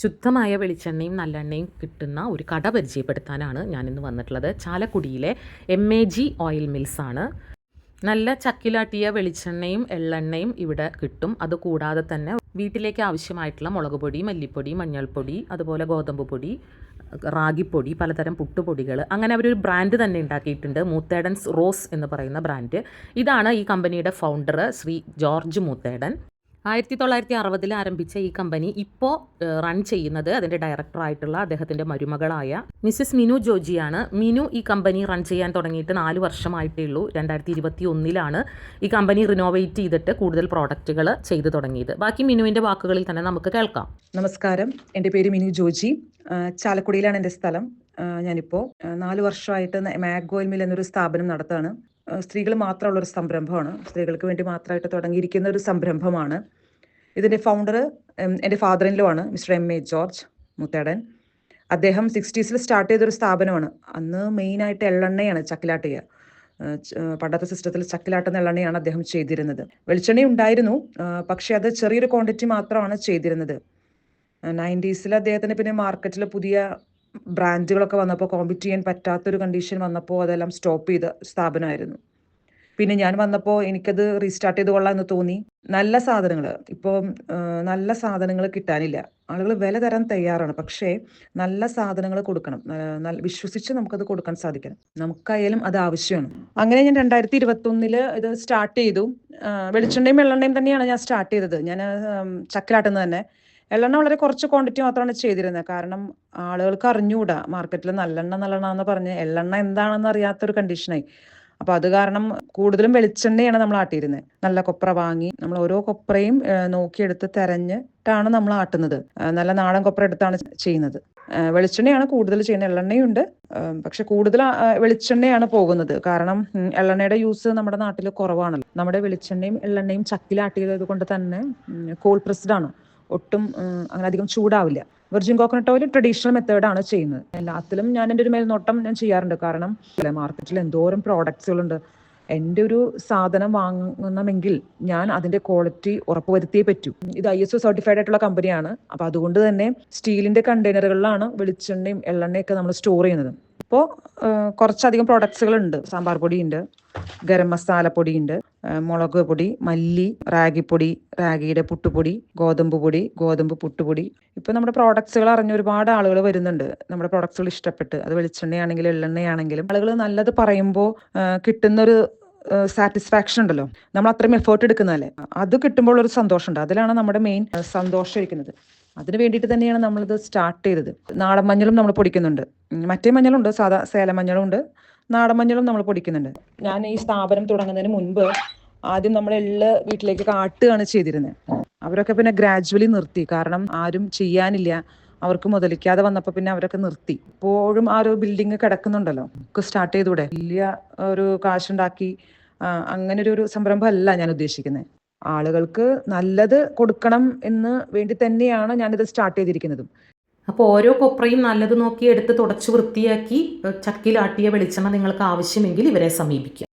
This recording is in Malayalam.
ശുദ്ധമായ വെളിച്ചെണ്ണയും നല്ലെണ്ണയും കിട്ടുന്ന ഒരു കട പരിചയപ്പെടുത്താനാണ് ഞാനിന്ന് വന്നിട്ടുള്ളത്. ചാലക്കുടിയിലെ MAG ഓയിൽ മിൽസാണ്. നല്ല ചക്കിലാട്ടിയ വെളിച്ചെണ്ണയും എള്ളെണ്ണയും ഇവിടെ കിട്ടും. അതുകൂടാതെ തന്നെ വീട്ടിലേക്ക് ആവശ്യമായിട്ടുള്ള മുളക് പൊടി, മല്ലിപ്പൊടി, മഞ്ഞൾപ്പൊടി, അതുപോലെ ഗോതമ്പ് പൊടി, റാഗിപ്പൊടി, പലതരം പുട്ടുപൊടികൾ, അങ്ങനെ അവരൊരു ബ്രാൻഡ് തന്നെ ഉണ്ടാക്കിയിട്ടുണ്ട്. മൂത്തേടൻസ് റോസ് എന്ന് പറയുന്ന ബ്രാൻഡ്. ഇതാണ് ഈ കമ്പനിയുടെ ഫൗണ്ടർ, ശ്രീ ജോർജ് മൂത്തേടൻ. 1960 ആരംഭിച്ച ഈ കമ്പനി ഇപ്പോൾ റൺ ചെയ്യുന്നത് അതിൻ്റെ ഡയറക്ടറായിട്ടുള്ള അദ്ദേഹത്തിൻ്റെ മരുമകളായ മിസ്സസ് മിനു ജോജിയാണ്. മിനു ഈ കമ്പനി റൺ ചെയ്യാൻ തുടങ്ങിയിട്ട് 4 വർഷമായിട്ടേ ഉള്ളൂ. 2021 ഈ കമ്പനി റിനോവേറ്റ് ചെയ്തിട്ട് കൂടുതൽ പ്രോഡക്റ്റുകൾ ചെയ്തു തുടങ്ങിയത്. ബാക്കി മിനുവിൻ്റെ വാക്കുകളിൽ തന്നെ നമുക്ക് കേൾക്കാം. നമസ്കാരം, എൻ്റെ പേര് മിനു ജോജി. ചാലക്കുടിയിലാണ് എൻ്റെ സ്ഥലം. ഞാനിപ്പോൾ 4 വർഷമായിട്ട് മാഗ് ഓയിൽ മിൽ എന്നൊരു സ്ഥാപനം നടത്തുകയാണ്. സ്ത്രീകൾ മാത്രമുള്ളൊരു സംരംഭമാണ്. സ്ത്രീകൾക്ക് വേണ്ടി മാത്രമായിട്ട് തുടങ്ങിയിരിക്കുന്ന ഒരു സംരംഭമാണ്. ഇതിൻ്റെ ഫൗണ്ടർ എൻ്റെ ഫാദർ ഇൻ ലോ ആണ്, മിസ്റ്റർ MA ജോർജ് മുത്തേടൻ. അദ്ദേഹം 60s സ്റ്റാർട്ട് ചെയ്തൊരു സ്ഥാപനമാണ്. അന്ന് മെയിനായിട്ട് എള്ളെണ്ണയാണ് ചക്കിലാട്ട് ചെയ്യുക. പണ്ടത്തെ സിസ്റ്റത്തിൽ ചക്കിലാട്ടുന്ന എള്ളെണ്ണയാണ് അദ്ദേഹം ചെയ്തിരുന്നത്. വെളിച്ചെണ്ണ ഉണ്ടായിരുന്നു, പക്ഷേ അത് ചെറിയൊരു ക്വാണ്ടിറ്റി മാത്രമാണ് ചെയ്തിരുന്നത്. 90s അദ്ദേഹത്തിന് പിന്നെ മാർക്കറ്റിൽ പുതിയ ബ്രാൻഡുകളൊക്കെ വന്നപ്പോൾ കോമ്പീറ്റ് ചെയ്യാൻ പറ്റാത്തൊരു കണ്ടീഷൻ വന്നപ്പോൾ അതെല്ലാം സ്റ്റോപ്പ് ചെയ്ത സ്ഥാപനമായിരുന്നു. പിന്നെ ഞാൻ വന്നപ്പോൾ എനിക്കത് റീസ്റ്റാർട്ട് ചെയ്ത് കൊള്ളാം എന്ന് തോന്നി. നല്ല സാധനങ്ങൾ ഇപ്പോൾ നല്ല സാധനങ്ങൾ കിട്ടാനില്ല. ആളുകൾ വില തരാൻ തയ്യാറാണ്, പക്ഷേ നല്ല സാധനങ്ങൾ കൊടുക്കണം. വിശ്വസിച്ച് നമുക്കത് കൊടുക്കാൻ സാധിക്കണം. നമുക്കായാലും അത് ആവശ്യമാണ്. അങ്ങനെ ഞാൻ 2021 ഇത് സ്റ്റാർട്ട് ചെയ്തു. വെളിച്ചെണ്ണയും എള്ളെണ്ണയും തന്നെയാണ് ഞാൻ സ്റ്റാർട്ട് ചെയ്തത്. ഞാൻ ചക്കിലാട്ടുന്നത് തന്നെ. എള്ളെണ്ണ വളരെ കുറച്ച് ക്വാണ്ടിറ്റി മാത്രമാണ് ചെയ്തിരുന്നത്. കാരണം ആളുകൾക്ക് അറിഞ്ഞുകൂടാ മാർക്കറ്റിൽ നല്ലെണ്ണ എന്ന് പറഞ്ഞ് എള്ളെണ്ണ എന്താണെന്ന് അറിയാത്തൊരു കണ്ടീഷനായി. അപ്പോൾ അത് കാരണം കൂടുതലും വെളിച്ചെണ്ണയാണ് നമ്മൾ ആട്ടിയിരുന്നത്. നല്ല കൊപ്ര വാങ്ങി നമ്മൾ ഓരോ കൊപ്രയും നോക്കിയെടുത്ത് തെരഞ്ഞിട്ടാണ് നമ്മൾ ആട്ടുന്നത്. നല്ല നാടൻ കൊപ്ര എടുത്താണ് ചെയ്യുന്നത്. വെളിച്ചെണ്ണയാണ് കൂടുതൽ ചെയ്യുന്നത്. എള്ളെണ്ണയുണ്ട്, പക്ഷെ കൂടുതൽ വെളിച്ചെണ്ണയാണ് പോകുന്നത്. കാരണം എള്ളെണ്ണയുടെ യൂസ് നമ്മുടെ നാട്ടിൽ കുറവാണല്ലോ. നമ്മുടെ വെളിച്ചെണ്ണയും എള്ളെണ്ണയും ചക്കിലാട്ടിയത് കൊണ്ട് തന്നെ കോൾഡ് പ്രസ്ഡ് ആണ്. ഒട്ടും അങ്ങനെ അധികം ചൂടാവില്ല. വെർജിൻ കോക്കനട്ട് ഓയിൽ ട്രഡീഷണൽ മെത്തേഡാണ് ചെയ്യുന്നത്. എല്ലാത്തിലും ഞാൻ എൻ്റെ ഒരു മേൽനോട്ടം ഞാൻ ചെയ്യാറുണ്ട്. കാരണം മാർക്കറ്റിൽ എന്തോരം പ്രോഡക്ട്സുകളുണ്ട്. എൻ്റെ ഒരു സാധനം വാങ്ങണമെങ്കിൽ ഞാൻ അതിൻ്റെ ക്വാളിറ്റി ഉറപ്പുവരുത്തിയേ പറ്റൂ. ഇത് ISO സർട്ടിഫൈഡ് ആയിട്ടുള്ള കമ്പനിയാണ്. അപ്പോൾ അതുകൊണ്ട് തന്നെ സ്റ്റീലിൻ്റെ കണ്ടെയ്നറുകളിലാണ് വെളിച്ചെണ്ണയും എള്ളെണ്ണയൊക്കെ നമ്മൾ സ്റ്റോർ ചെയ്യുന്നത്. ഇപ്പോൾ കുറച്ചധികം പ്രോഡക്ട്സുകളുണ്ട്. സാമ്പാർ പൊടിയുണ്ട്, ഗരം മസാല പൊടിയുണ്ട്, മുളക് പൊടി, മല്ലി, റാഗിപ്പൊടി, റാഗിയുടെ പുട്ടുപൊടി, ഗോതമ്പ് പൊടി, ഗോതമ്പ് പുട്ടുപൊടി. ഇപ്പോൾ നമ്മുടെ പ്രോഡക്ട്സുകൾ അറിഞ്ഞ ഒരുപാട് ആളുകൾ വരുന്നുണ്ട്. നമ്മുടെ പ്രോഡക്ട്സുകൾ ഇഷ്ടപ്പെട്ട്, അത് വെളിച്ചെണ്ണയാണെങ്കിലും എള്ളെണ്ണയാണെങ്കിലും ആളുകൾ നല്ലത് പറയുമ്പോൾ കിട്ടുന്നൊരു സാറ്റിസ്ഫാക്ഷൻ ഉണ്ടല്ലോ. നമ്മൾ അത്രയും എഫേർട്ട് എടുക്കുന്നതല്ലേ, അത് കിട്ടുമ്പോൾ ഒരു സന്തോഷമുണ്ട്. അതിലാണ് നമ്മുടെ മെയിൻ സന്തോഷം ഇരിക്കുന്നത്. അതിന് വേണ്ടിയിട്ട് തന്നെയാണ് നമ്മളിത് സ്റ്റാർട്ട് ചെയ്തത്. നാടൻ മഞ്ഞളും നമ്മൾ പൊടിക്കുന്നുണ്ട്. മറ്റേ മഞ്ഞളുണ്ട്, സാധാ സേലം മഞ്ഞളും ഉണ്ട്, നാടൻ മഞ്ഞളും നമ്മൾ പൊടിക്കുന്നുണ്ട്. ഞാൻ ഈ സ്ഥാപനം തുടങ്ങുന്നതിന് മുൻപ് ആദ്യം നമ്മൾ എള്ള് വീട്ടിലേക്ക് ആട്ടുകയാണ് ചെയ്തിരുന്നത്. അവരൊക്കെ പിന്നെ ഗ്രാജുവലി നിർത്തി. കാരണം ആരും ചെയ്യാനില്ല, അവർക്ക് മുതലിക്കാതെ വന്നപ്പോൾ പിന്നെ അവരൊക്കെ നിർത്തി. ഇപ്പോഴും ആ ഒരു ബിൽഡിങ് കിടക്കുന്നുണ്ടല്ലോ, സ്റ്റാർട്ട് ചെയ്തൂടെ? വലിയ ഒരു കാശുണ്ടാക്കി അങ്ങനെ ഒരു സംരംഭമല്ല ഞാൻ ഉദ്ദേശിക്കുന്നത്. ആളുകൾക്ക് നല്ലത് കൊടുക്കണം എന്ന് വേണ്ടി തന്നെയാണ് ഞാനിത് സ്റ്റാർട്ട് ചെയ്തിരിക്കുന്നതും. അപ്പോൾ ഓരോ കൊപ്രയും നല്ലത് നോക്കി എടുത്ത് തുടച്ച് വൃത്തിയാക്കി ചക്കിലാട്ടിയ വെളിച്ചെണ്ണ നിങ്ങൾക്ക് ആവശ്യമെങ്കിൽ ഇവരെ സമീപിക്കാം.